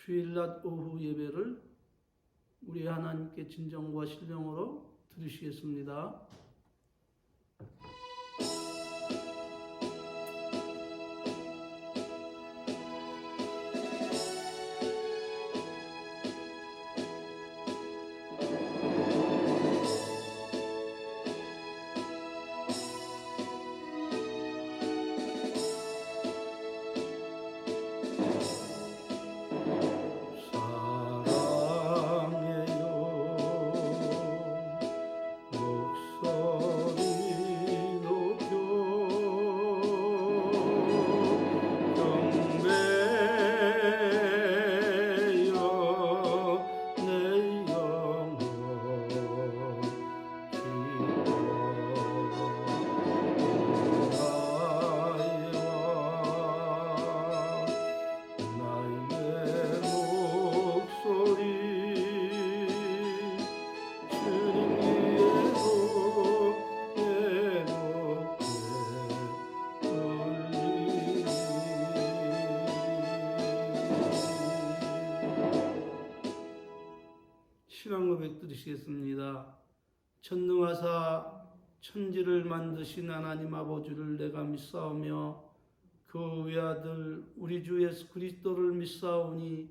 주일낮 오후 예배를 우리 하나님께 진정과 신령으로 드리시겠습니다. 신앙 고백 드리시겠습니다. 전능하사 천지를 만드신 하나님 아버지를 내가 믿사오며 그 외아들 우리 주 예수 그리스도를 믿사오니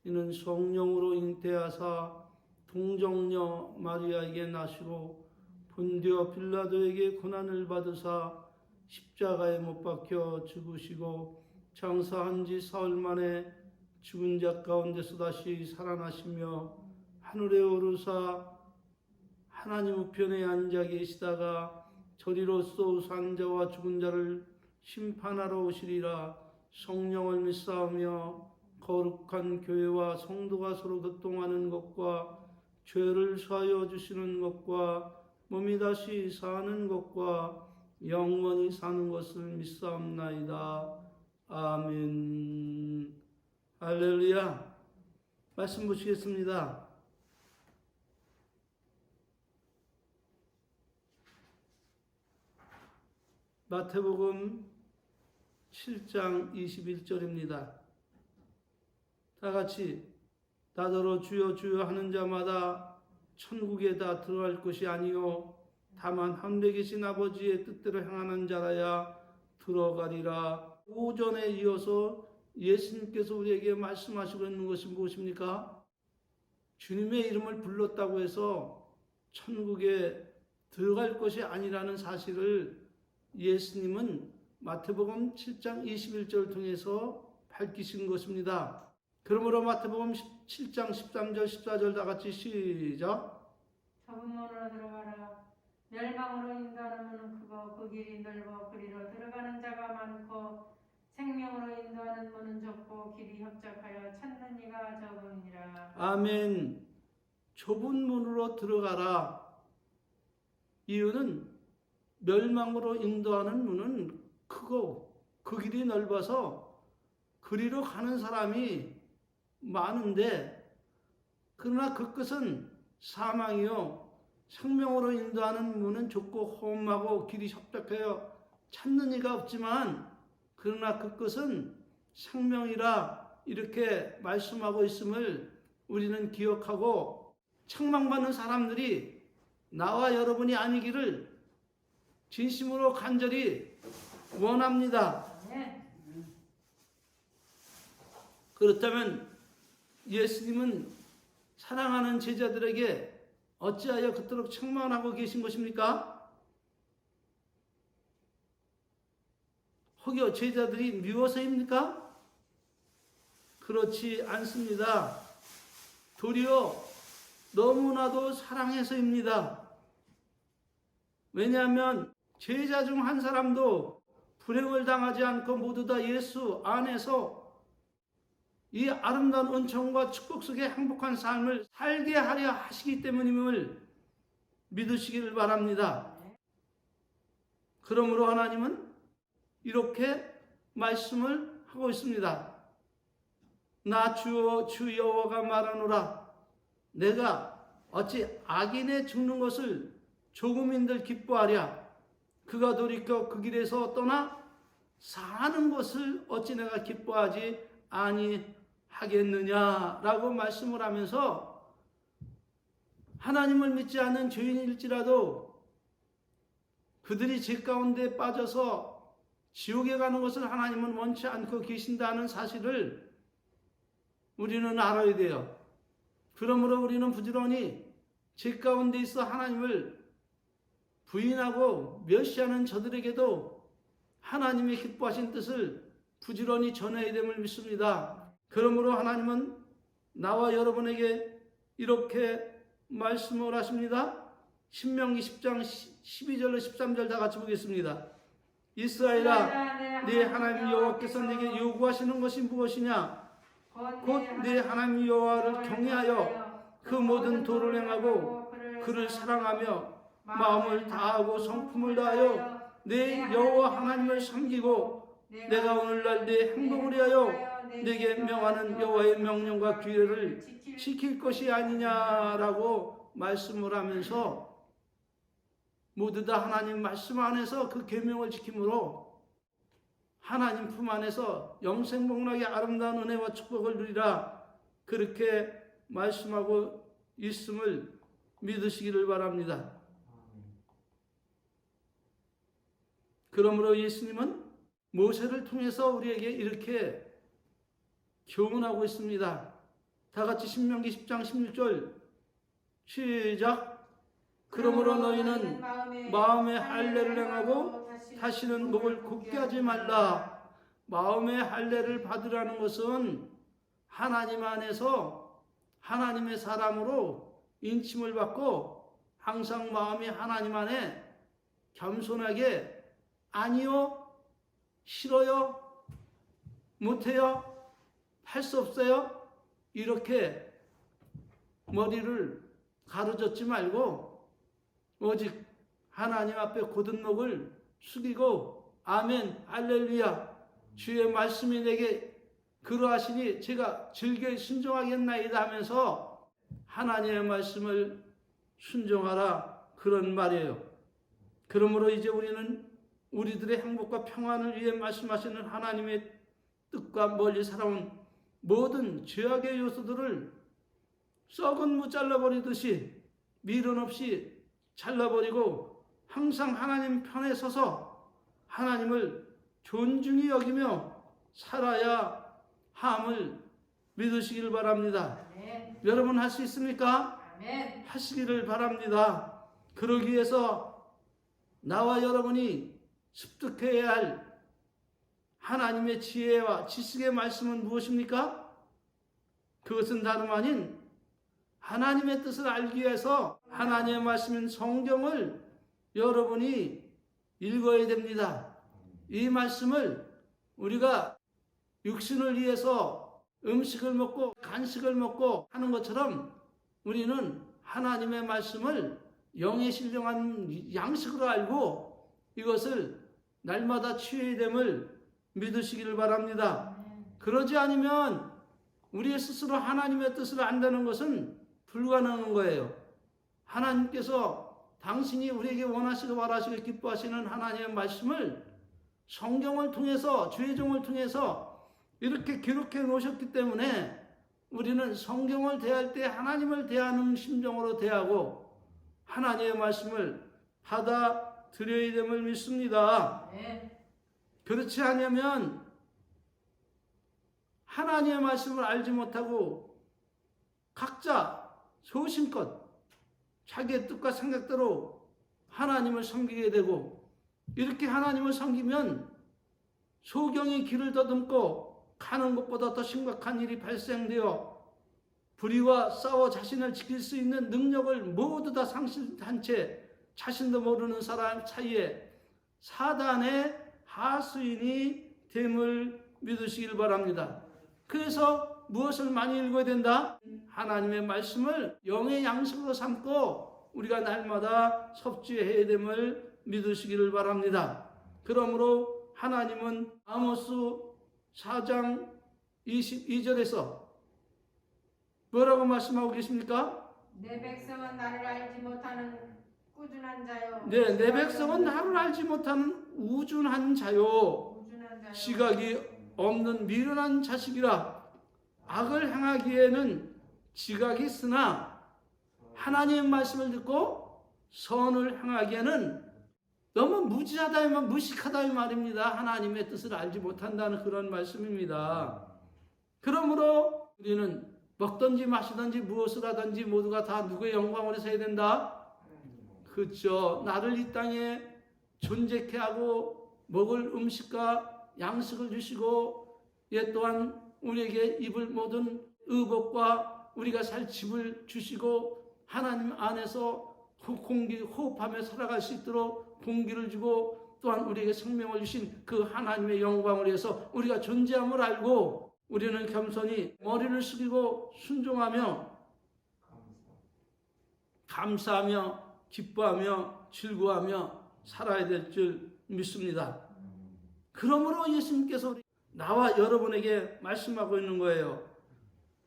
이는 성령으로 잉태하사 동정녀 마리아에게 나시고 본디오 빌라도에게 고난을 받으사 십자가에 못 박혀 죽으시고 장사한 지 사흘 만에 죽은 자 가운데서 다시 살아나시며 하늘에 오르사 하나님 우편에 앉아 계시다가 저리로서 산 자와 죽은 자를 심판하러 오시리라. 성령을 믿사오며 거룩한 교회와 성도가 서로 교통하는 것과 죄를 사하여 주시는 것과 몸이 다시 사는 것과 영원히 사는 것을 믿사옵나이다. 아멘. 할렐루야. 말씀 보시겠습니다. 마태복음 7장 21절입니다. 다 같이 나더러 주여 주여 하는 자마다 천국에 다 들어갈 것이 아니요 다만 하늘에 계신 아버지의 뜻대로 행하는 자라야 들어가리라. 오전에 이어서 예수님께서 우리에게 말씀하시고 있는 것이 무엇입니까? 주님의 이름을 불렀다고 해서 천국에 들어갈 것이 아니라는 사실을 예수님은 마태복음 7장 21절을 통해서 밝히신 것입니다. 그러므로 마태복음 7장 13절 14절 다 같이 시작. 좁은 문으로 들어가라. 멸망으로 인도하는 문은 크고 그 길이 넓어 그리로 들어가는 자가 많고 생명으로 인도하는 문은 좁고 길이 협착하여 찾는 이가 적으니라. 아멘. 좁은 문으로 들어가라. 이유는 멸망으로 인도하는 문은 크고 그 길이 넓어서 그리로 가는 사람이 많은데 그러나 그 끝은 사망이요 생명으로 인도하는 문은 좁고 험하고 길이 협착하여 찾는 이가 없지만 그러나 그 끝은 생명이라 이렇게 말씀하고 있음을 우리는 기억하고 책망받는 사람들이 나와 여러분이 아니기를 진심으로 간절히 원합니다. 그렇다면 예수님은 사랑하는 제자들에게 어찌하여 그토록 책망하고 계신 것입니까? 혹여 제자들이 미워서입니까? 그렇지 않습니다. 도리어 너무나도 사랑해서입니다. 왜냐하면 제자 중 한 사람도 불행을 당하지 않고 모두 다 예수 안에서 이 아름다운 은총과 축복 속에 행복한 삶을 살게 하려 하시기 때문임을 믿으시기를 바랍니다. 그러므로 하나님은 이렇게 말씀을 하고 있습니다. 나 주 여호와가 말하노라. 내가 어찌 악인의 죽는 것을 조금인들 기뻐하랴. 그가 돌이켜 그 길에서 떠나 사는 것을 어찌 내가 기뻐하지 하겠느냐라고 말씀을 하면서 하나님을 믿지 않는 죄인일지라도 그들이 죄 가운데 빠져서 지옥에 가는 것을 하나님은 원치 않고 계신다는 사실을 우리는 알아야 돼요. 그러므로 우리는 부지런히 죄 가운데 있어 하나님을 부인하고 멸시하는 저들에게도 하나님의 기뻐하신 뜻을 부지런히 전해야 됨을 믿습니다. 그러므로 하나님은 나와 여러분에게 이렇게 말씀을 하십니다. 신명기 10장 12절로 13절 다 같이 보겠습니다. 이스라엘아, 네 하나님 여호와께서 내게 요구하시는 것이 무엇이냐? 곧 네 하나님 여호와를 경외하여 그 모든 도를 행하고 그를 사랑하며 마음을 다하고 성품을 다하여 내 여호와 하나님을 섬기고 내가 오늘날 내 행복을 위하여 내게 명하는 여호와의 명령과 규례를 지킬 것이 아니냐라고 말씀을 하면서 모두 다 하나님 말씀 안에서 그 계명을 지킴으로 하나님 품 안에서 영생복락의 아름다운 은혜와 축복을 누리라, 그렇게 말씀하고 있음을 믿으시기를 바랍니다. 그러므로 예수님은 모세를 통해서 우리에게 이렇게 교훈하고 있습니다. 다 같이 신명기 10장 16절 시작. 그러므로 너희는 마음에 할례를 행하고 다시는 목을 굳게 하지 말라. 마음의 할례를 받으라는 것은 하나님 안에서 하나님의 사람으로 인침을 받고 항상 마음이 하나님 안에 겸손하게 아니요, 싫어요, 못해요, 할 수 없어요, 이렇게 머리를 가로젓지 말고 오직 하나님 앞에 곧은 목을 숙이고 아멘, 할렐루야, 주의 말씀이 내게 그러하시니 제가 즐겨 순종하겠나이다 하면서 하나님의 말씀을 순종하라, 그런 말이에요. 그러므로 이제 우리는 우리들의 행복과 평안을 위해 말씀하시는 하나님의 뜻과 멀리 살아온 모든 죄악의 요소들을 썩은 무 잘라버리듯이 미련 없이 잘라버리고 항상 하나님 편에 서서 하나님을 존중히 여기며 살아야 함을 믿으시길 바랍니다. 아멘. 여러분 할 수 있습니까? 아멘. 하시기를 바랍니다. 그러기 위해서 나와 여러분이 습득해야 할 하나님의 지혜와 지식의 말씀은 무엇입니까? 그것은 다름 아닌 하나님의 뜻을 알기 위해서 하나님의 말씀인 성경을 여러분이 읽어야 됩니다. 이 말씀을 우리가 육신을 위해서 음식을 먹고 간식을 먹고 하는 것처럼 우리는 하나님의 말씀을 영에 신령한 양식으로 알고 이것을 날마다 취해야 됨을 믿으시기를 바랍니다. 그러지 않으면 우리 스스로 하나님의 뜻을 안다는 것은 불가능한 거예요. 하나님께서 당신이 우리에게 원하시고 바라시고 기뻐하시는 하나님의 말씀을 성경을 통해서 죄종을 통해서 이렇게 기록해 놓으셨기 때문에 우리는 성경을 대할 때 하나님을 대하는 심정으로 대하고 하나님의 말씀을 받아들여야 됨을 믿습니다. 그렇지 않으면 하나님의 말씀을 알지 못하고 각자 소신껏 자기의 뜻과 생각대로 하나님을 섬기게 되고, 이렇게 하나님을 섬기면 소경이 길을 더듬고 가는 것보다 더 심각한 일이 발생되어 불의와 싸워 자신을 지킬 수 있는 능력을 모두 다 상실한 채 자신도 모르는 사람 사이에 사단의 하수인이 됨을 믿으시길 바랍니다. 그래서 무엇을 많이 읽어야 된다? 하나님의 말씀을 영의 양식으로 삼고 우리가 날마다 섭취해야 됨을 믿으시기를 바랍니다. 그러므로 하나님은 아모스 4장 22절에서 뭐라고 말씀하고 계십니까? 내 백성은 나를 알지 못하는 꾸준한 자요. 네, 내 백성은 나를 알지 못하는 우준한 자요, 우준한 자요. 시각이 없는 미련한 자식이라. 악을 행하기에는 지각이 있으나 하나님의 말씀을 듣고 선을 행하기에는 너무 무지하다, 무식하다 이 말입니다. 하나님의 뜻을 알지 못한다는 그런 말씀입니다. 그러므로 우리는 먹든지 마시든지 무엇을 하든지 모두가 다 누구의 영광을 위해서 해야 된다? 그렇죠. 나를 이 땅에 존재케 하고 먹을 음식과 양식을 주시고 또한 우리에게 입을 모든 의복과 우리가 살 집을 주시고 하나님 안에서 공기 호흡하며 살아갈 수 있도록 공기를 주고 또한 우리에게 생명을 주신 그 하나님의 영광을 위해서 우리가 존재함을 알고 우리는 겸손히 머리를 숙이고 순종하며 감사하며 기뻐하며 즐거워하며 살아야 될 줄 믿습니다. 그러므로 예수님께서 나와 여러분에게 말씀하고 있는 거예요.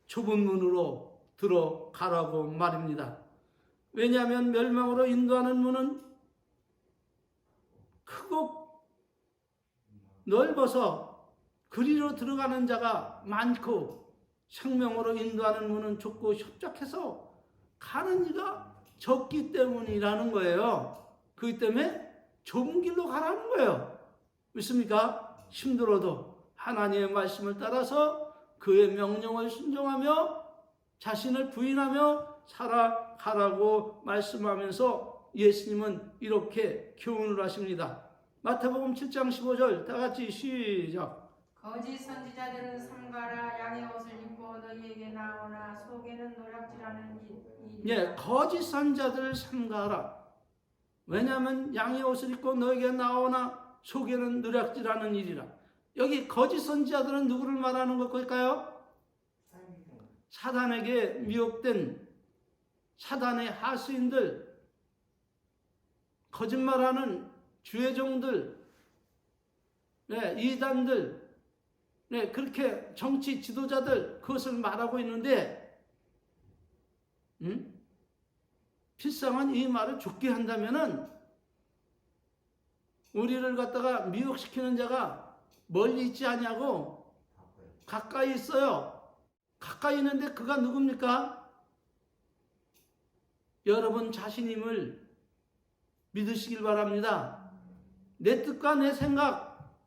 좁은 문으로 들어가라고 말입니다. 왜냐하면 멸망으로 인도하는 문은 크고 넓어서 그리로 들어가는 자가 많고 생명으로 인도하는 문은 좁고 협착해서 가는 이가 적기 때문이라는 거예요. 그렇기 때문에 좁은 길로 가라는 거예요. 믿습니까? 힘들어도 하나님의 말씀을 따라서 그의 명령을 순종하며 자신을 부인하며 살아가라고 말씀하면서 예수님은 이렇게 교훈을 하십니다. 마태복음 7장 15절 다 같이 시작. 거짓 선지자들은 삼가라. 양의 옷을 입고 너희에게 나오나 속에는 노략질하는 일이라. 거짓 선지자들을 삼가라. 왜냐하면 양의 옷을 입고 너에게 나오나 속에는 노략질하는 일이라. 여기 거짓 선지자들은 누구를 말하는 걸까요? 사단에게 미혹된 사단의 하수인들, 거짓말하는 주의종들, 이단들, 그렇게 정치 지도자들 그것을 말하고 있는데 필상은 이 말을 좋게 한다면은 우리를 갖다가 미혹시키는 자가 멀리 있지 않냐고 가까이 있어요. 가까이 있는데 그가 누굽니까? 여러분 자신임을 믿으시길 바랍니다. 내 뜻과 내 생각,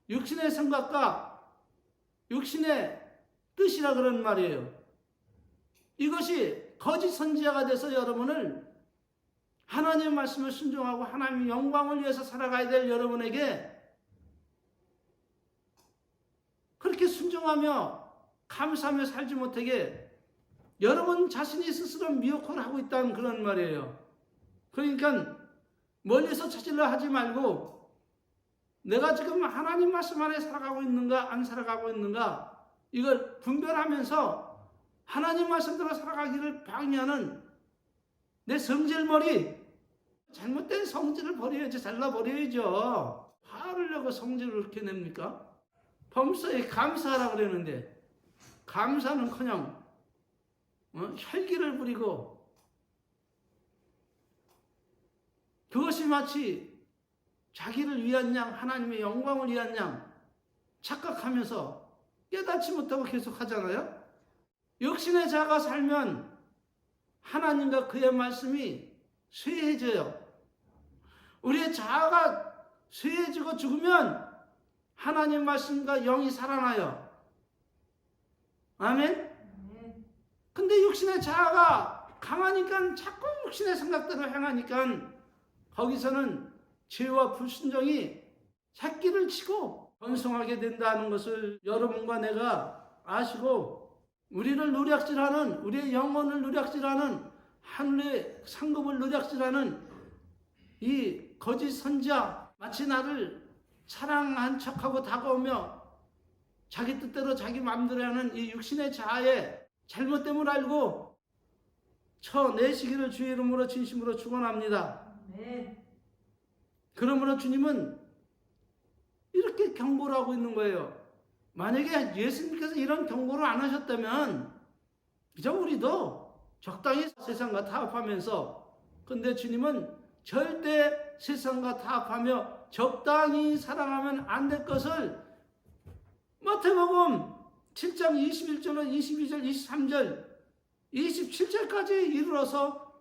육신의 생각과 육신의 뜻이라 그런 말이에요. 이것이 거짓 선지자가 돼서 여러분을 하나님의 말씀을 순종하고 하나님의 영광을 위해서 살아가야 될 여러분에게 그렇게 순종하며 감사하며 살지 못하게 여러분 자신이 스스로 미혹을 하고 있다는 그런 말이에요. 그러니까 멀리서 찾으려 하지 말고 내가 지금 하나님 말씀 안에 살아가고 있는가 안 살아가고 있는가 이걸 분별하면서 하나님 말씀대로 살아가기를 방해하는 내 성질머리, 잘못된 성질을 버려야지, 잘라버려야죠. 화를 내고 성질을 그렇게 냅니까? 범사에 감사하라고 그러는데 감사는커녕 혈기를 부리고 그것이 마치 자기를 위한 양, 하나님의 영광을 위한 양 착각하면서 깨닫지 못하고 계속 하잖아요. 육신의 자가 살면 하나님과 그의 말씀이 쇠해져요. 우리의 자아가 쇠해지고 죽으면 하나님 말씀과 영이 살아나요. 아멘? 근데 육신의 자아가 강하니까 자꾸 육신의 생각대로 행하니까 거기서는 죄와 불순종이 새끼를 치고 번성하게 된다는 것을 여러분과 내가 아시고 우리를 노략질하는, 우리의 영혼을 노략질하는, 하늘의 상급을 노략질하는 이 거짓 선지자, 마치 나를 사랑한 척하고 다가오며 자기 뜻대로 자기 마음대로 하는 이 육신의 자아의 잘못됨을 알고 쳐내시기를 주의 이름으로 진심으로 축원합니다. 그러므로 주님은 이렇게 경고를 하고 있는 거예요. 만약에 예수님께서 이런 경고를 안 하셨다면 그저 우리도 적당히 세상과 타협하면서, 근데 주님은 절대 세상과 타협하며 적당히 사랑하면 안 될 것을 마태복음 7장 21절로 22절, 23절, 27절까지 이르러서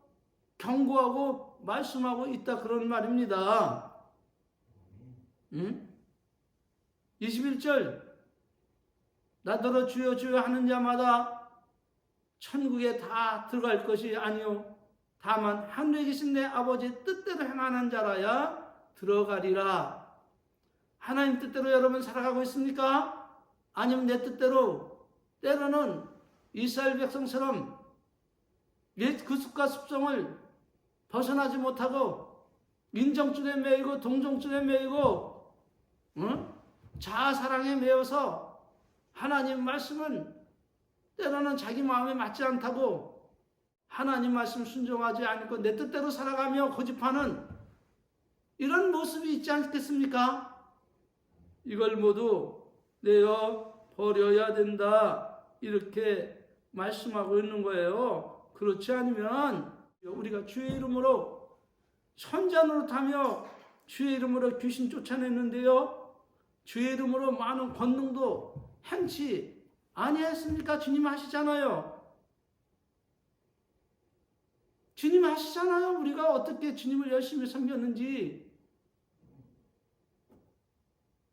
경고하고 말씀하고 있다 그런 말입니다. 21절 나더러 주여 주여 하는 자마다 천국에 다 들어갈 것이 아니요 다만 하늘에 계신 내 아버지의 뜻대로 행하는 자라야 들어가리라. 하나님 뜻대로 여러분 살아가고 있습니까? 아니면 내 뜻대로 때로는 이스라엘 백성처럼 옛 구습과 습성을 벗어나지 못하고 인정줄에 매이고 동정줄에 매이고 자아사랑에 매여서 하나님 말씀은 때로는 자기 마음에 맞지 않다고 하나님 말씀 순종하지 않고 내 뜻대로 살아가며 고집하는 이런 모습이 있지 않겠습니까? 이걸 모두 내어 버려야 된다 이렇게 말씀하고 있는 거예요. 그렇지 않으면 우리가 주의 이름으로 선자노릇하며 주의 이름으로 귀신 쫓아냈는데요, 주의 이름으로 많은 권능도 행치 아니했습니까? 주님 하시잖아요. 주님 하시잖아요. 우리가 어떻게 주님을 열심히 섬겼는지.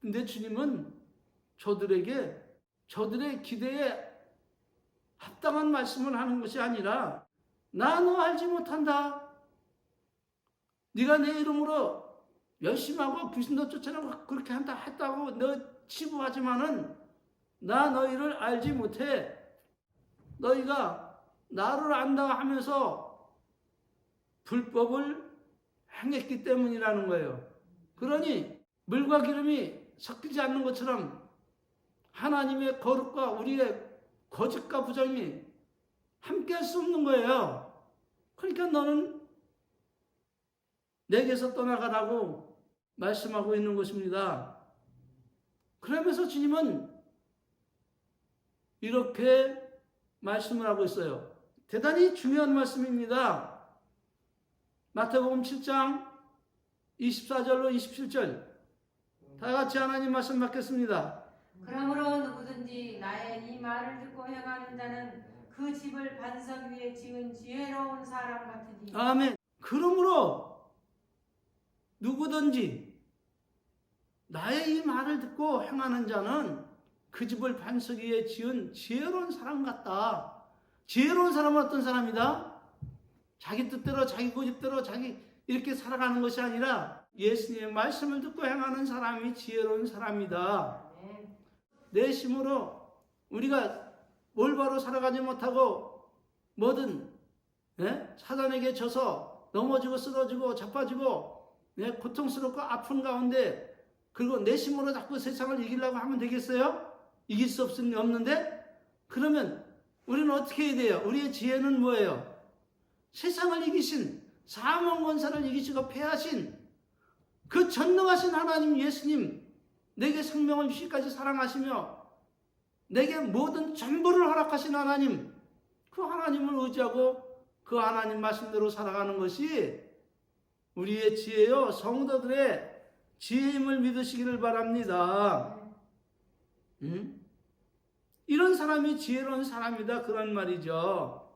근데 주님은 저들의 기대에 합당한 말씀을 하는 것이 아니라 나 너 알지 못한다. 네가 내 이름으로 열심히 하고 귀신도 쫓아내고 그렇게 했다고 너 치부하지만은 나 너희를 알지 못해. 너희가 나를 안다 하면서 불법을 행했기 때문이라는 거예요. 그러니 물과 기름이 섞이지 않는 것처럼 하나님의 거룩과 우리의 거짓과 부정이 함께 할 수 없는 거예요. 그러니까 너는 내게서 떠나가라고 말씀하고 있는 것입니다. 그러면서 주님은 이렇게 말씀을 하고 있어요. 대단히 중요한 말씀입니다. 마태복음 7장 24절로 27절 다 같이 하나님 말씀 받겠습니다. 그러므로 누구든지 나의 이 말을 듣고 행하는 자는 그 집을 반석 위에 지은 지혜로운 사람 같으니. 아멘. 그러므로 누구든지 나의 이 말을 듣고 행하는 자는 그 집을 반석 위에 지은 지혜로운 사람 같다. 지혜로운 사람은 어떤 사람이다? 자기 뜻대로 자기 고집대로 자기 이렇게 살아가는 것이 아니라 예수님의 말씀을 듣고 행하는 사람이 지혜로운 사람이다. 내심으로 우리가 올바로 살아가지 못하고 뭐든 사단에게 져서 넘어지고 쓰러지고 자빠지고 고통스럽고 아픈 가운데 그리고 내심으로 자꾸 세상을 이기려고 하면 되겠어요? 이길 수 없는데? 그러면 우리는 어떻게 해야 돼요? 우리의 지혜는 뭐예요? 세상을 이기신 사망 권세를 이기시고 패하신 그 전능하신 하나님 예수님, 내게 생명을 주시기까지 사랑하시며 내게 모든 전부를 허락하신 하나님, 그 하나님을 의지하고 그 하나님 말씀대로 살아가는 것이 우리의 지혜요, 성도들의 지혜임을 믿으시기를 바랍니다. 이런 사람이 지혜로운 사람이다 그런 말이죠.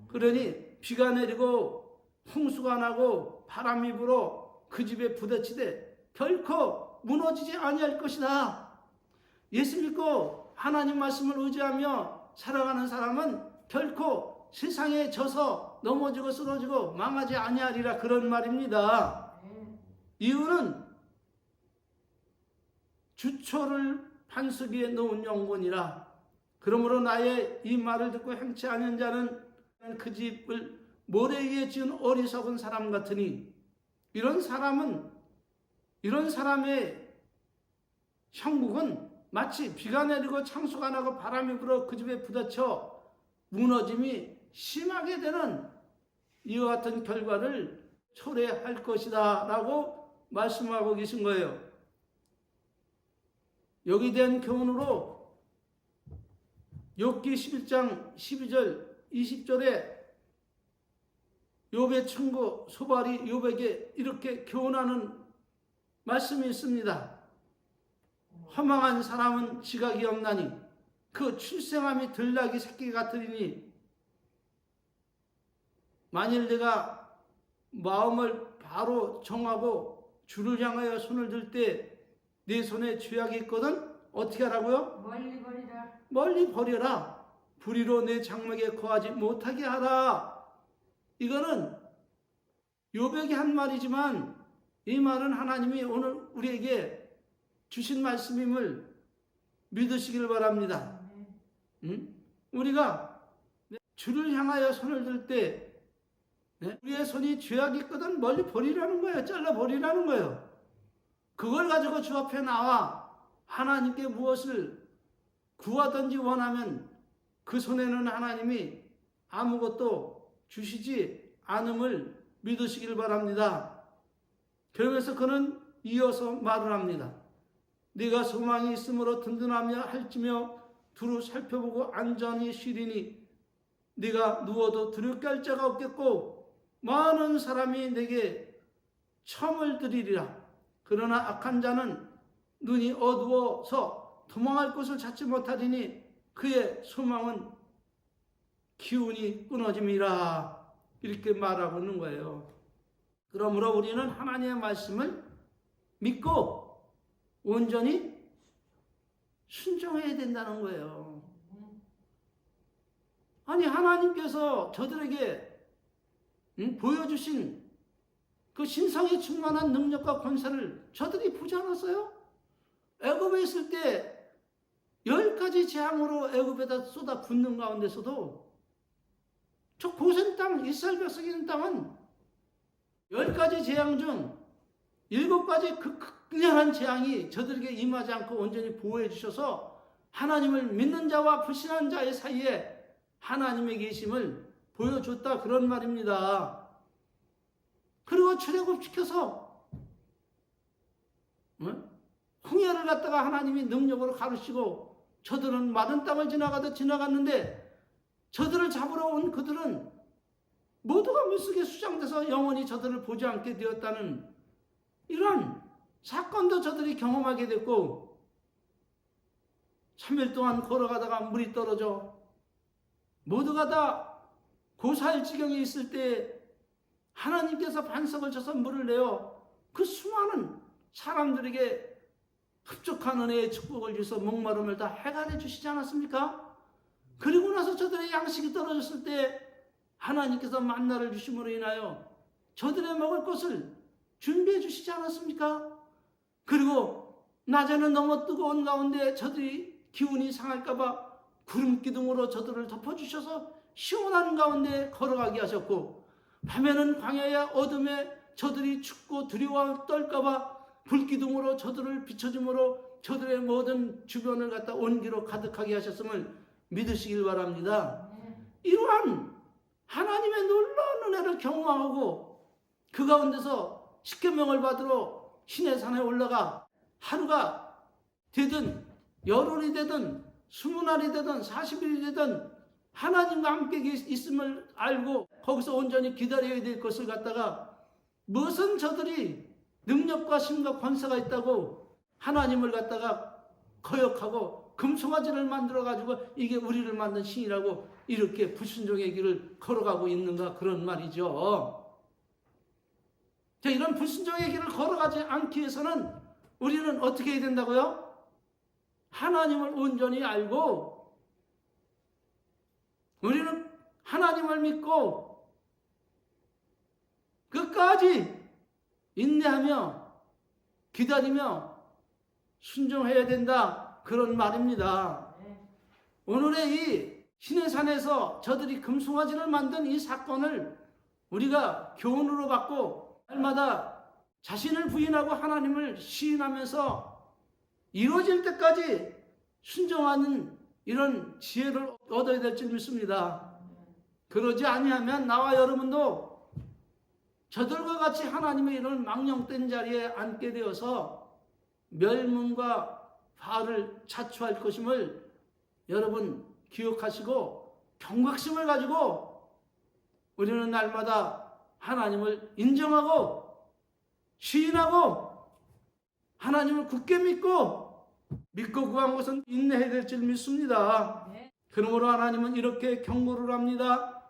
그러니 비가 내리고 홍수가 나고 바람이 불어 그 집에 부딪히되 결코 무너지지 아니할 것이다. 예수 믿고 하나님 말씀을 의지하며 살아가는 사람은 결코 세상에 져서 넘어지고 쓰러지고 망하지 아니하리라 그런 말입니다. 이유는 주초를 반석 위에 놓은 영혼이라. 그러므로 나의 이 말을 듣고 행치 않은 자는 그 집을 모래 위에 지은 어리석은 사람 같으니, 이런 사람의 형국은 마치 비가 내리고 창수가 나고 바람이 불어 그 집에 부딪혀 무너짐이 심하게 되는 이와 같은 결과를 초래할 것이다 라고 말씀하고 계신 거예요. 여기에 대한 교훈으로 욥기 11장 12절 20절에 욥의 친구 소발이 욥에게 이렇게 교훈하는 말씀이 있습니다. 허망한 사람은 지각이 없나니 그 출생함이 들나귀 새끼 같으리니 만일 내가 마음을 바로 정하고 주를 향하여 손을 들 때 네 손에 죄악이 있거든 어떻게 하라고요? 멀리 버리라. 멀리 버려라. 불의로 내 장막에 거하지 못하게 하라. 이거는 요백이 한 말이지만 이 말은 하나님이 오늘 우리에게 주신 말씀임을 믿으시길 바랍니다. 우리가 주를 향하여 손을 들 때 우리의 손이 죄악이 있거든 멀리 버리라는 거예요. 잘라 버리라는 거예요. 그걸 가지고 주 앞에 나와 하나님께 무엇을 구하든지 원하면 그 손에는 하나님이 아무것도 주시지 않음을 믿으시길 바랍니다. 그러면서 그는 이어서 말을 합니다. 네가 소망이 있으므로 든든하며 할지며 두루 살펴보고 안전히 쉬리니 네가 누워도 두렵게 할 자가 없겠고 많은 사람이 내게 첨을 들이리라. 그러나 악한 자는 눈이 어두워서 도망할 곳을 찾지 못하리니 그의 소망은 기운이 끊어짐이라. 이렇게 말하고 있는 거예요. 그러므로 우리는 하나님의 말씀을 믿고 온전히 순종해야 된다는 거예요. 아니 하나님께서 저들에게 보여주신 그 신성에 충만한 능력과 권세를 저들이 보지 않았어요? 애굽에 있을 때 10가지 재앙으로 애굽에다 쏟아 붓는 가운데서도 저 고센 땅 이스라엘 백성이 있는 땅은 10가지 재앙 중 7가지 그 극렬한 재앙이 저들에게 임하지 않고 온전히 보호해 주셔서 하나님을 믿는 자와 불신한 자의 사이에 하나님의 계심을 보여줬다 그런 말입니다. 그리고 출애굽시켜서 홍해를 갖다가 하나님이 능력으로 가르치고 저들은 마른 땅을 지나갔는데 저들을 잡으러 온 그들은 모두가 물속에 수장돼서 영원히 저들을 보지 않게 되었다는 이런 사건도 저들이 경험하게 됐고 3일 동안 걸어가다가 물이 떨어져 모두가 다 고사할 지경에 있을 때 하나님께서 반석을 쳐서 물을 내어 그 수많은 사람들에게 흡족한 은혜의 축복을 주셔서 목마름을 다 해결해 주시지 않았습니까? 그리고 나서 저들의 양식이 떨어졌을 때 하나님께서 만나를 주심으로 인하여 저들의 먹을 것을 준비해 주시지 않았습니까? 그리고 낮에는 너무 뜨거운 가운데 저들이 기운이 상할까봐 구름 기둥으로 저들을 덮어주셔서 시원한 가운데 걸어가게 하셨고 밤에는 광야의 어둠에 저들이 춥고 두려워 떨까봐 불기둥으로 저들을 비춰줌으로 저들의 모든 주변을 갖다 온기로 가득하게 하셨음을 믿으시길 바랍니다. 이러한 하나님의 놀라운 은혜를 경험하고 그 가운데서 십계명을 받으러 시내산에 올라가 하루가 되든 열흘이 되든 20날이 되든 40일이 되든 하나님과 함께 있음을 알고 거기서 온전히 기다려야 될 것을 갖다가 무슨 저들이 능력과 힘과 권세가 있다고 하나님을 갖다가 거역하고 금송아지를 만들어가지고 이게 우리를 만든 신이라고 이렇게 불순종의 길을 걸어가고 있는가 그런 말이죠. 자, 이런 불순종의 길을 걸어가지 않기 위해서는 우리는 어떻게 해야 된다고요? 하나님을 온전히 알고 우리는 하나님을 믿고 끝까지 인내하며 기다리며 순종해야 된다 그런 말입니다. 오늘의 이 시내산에서 저들이 금송아지를 만든 이 사건을 우리가 교훈으로 받고 날마다 자신을 부인하고 하나님을 시인하면서 이루어질 때까지 순종하는 이런 지혜를 얻어야 될 줄 믿습니다. 그러지 아니하면 나와 여러분도 저들과 같이 하나님의 이런 망령된 자리에 앉게 되어서 멸문과 화를 자초할 것임을 여러분 기억하시고 경각심을 가지고 우리는 날마다 하나님을 인정하고 시인하고 하나님을 굳게 믿고 믿고 구한 것은 인내해야 될 줄 믿습니다. 네. 그러므로 하나님은 이렇게 경고를 합니다.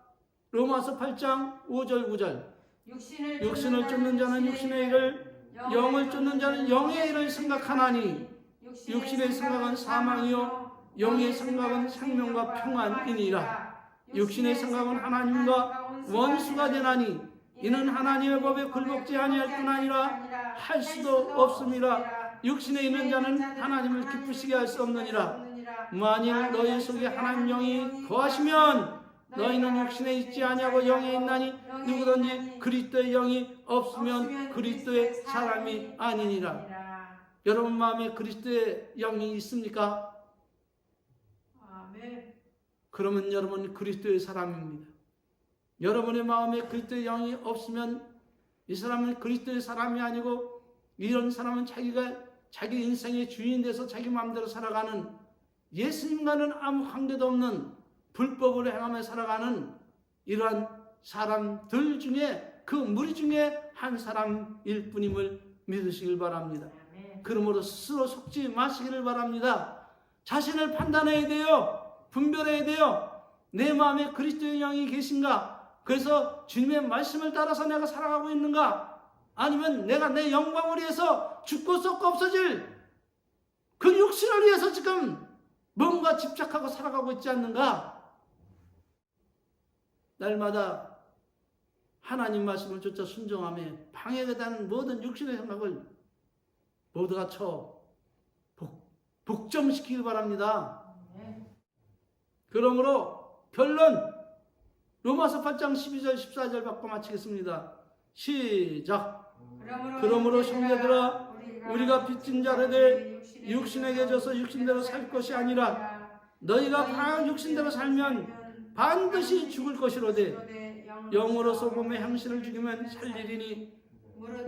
로마서 8장 5절 9절 육신을 쫓는 자는 육신의 일을, 영을 쫓는 자는 영의 일을 생각하나니 육신의 생각은 사망이요 영의 생각은 생명과 평안이니라. 육신의 생각은 하나님과 원수가 되나니 이는 하나님의 법에 굴복지 아니할 뿐 아니라 할 수도 없음이라. 육신에 있는 자는 하나님을 기쁘시게 할 수 없느니라. 만일 너희 속에 하나님 영이 거하시면 너희는 육신에 있지 아니하고 영에 있나니 누구든지 그리스도의 영이 없으면 그리스도의 사람이 아니니라. 여러분 마음에 그리스도의 영이 있습니까? 아멘. 그러면 여러분 그리스도의 사람입니다. 여러분의 마음에 그리스도의 영이 없으면 이 사람은 그리스도의 사람이 아니고 이런 사람은 자기 인생의 주인 돼서 자기 마음대로 살아가는, 예수님과는 아무 관계도 없는 불법을 행하며 살아가는 이러한 사람들 중에, 그 무리 중에 한 사람일 뿐임을 믿으시길 바랍니다. 그러므로 스스로 속지 마시기를 바랍니다. 자신을 판단해야 돼요. 분별해야 돼요. 내 마음에 그리스도의 영이 계신가? 그래서 주님의 말씀을 따라서 내가 살아가고 있는가? 아니면 내가 내 영광을 위해서 죽고 썩고 없어질 그 육신을 위해서 지금 뭔가 집착하고 살아가고 있지 않는가? 날마다 하나님 말씀을 쫓아 순종하며 방해가 되는 모든 육신의 생각을 모두 갖춰 복종시키길 바랍니다. 그러므로 결론, 로마서 8장 12절 14절 받고 마치겠습니다. 시작. 그러므로 형제들아 우리가 빚진 자를 육신에게 져서 육신대로 살 것이 아니라 너희가 육신대로 살면 반드시 죽을 것이로되 영으로서 몸의 행실을 죽이면 살리리니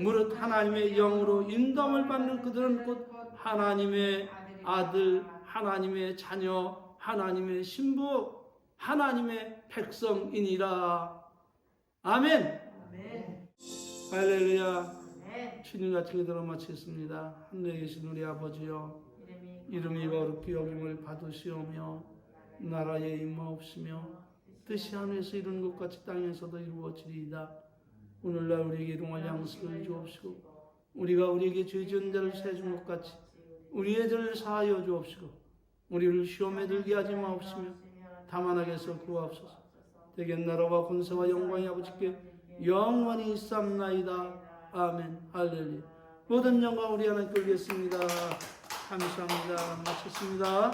무릇 하나님의 영으로 인도함을 받는 그들은 곧 하나님의 아들, 하나님의 자녀, 하나님의 신부, 하나님의 백성이니라. 아멘. 할렐루야. 주님 같은 기도로 마치겠습니다. 하늘에 계신 우리 아버지여, 이름이 거룩히 여김을 받으시오며 나라의 임하옵시며 뜻이 하늘에서 이룬 것 같이 땅에서도 이루어지리이다. 오늘날 우리에게 일용할 양식을 주옵시고 우리가 우리에게 죄 지은 자를 사해준 것 같이 우리의 죄를 사하여 주옵시고 우리를 시험에 들게 하지 마옵시며 다만 악에서 구하옵소서. 대개 나라와 권세와 영광이 아버지께 영원히 있사옵나이다. 아멘. 할렐루야. 모든 영광 우리 하나님께 올리겠습니다. 감사합니다. 마쳤습니다.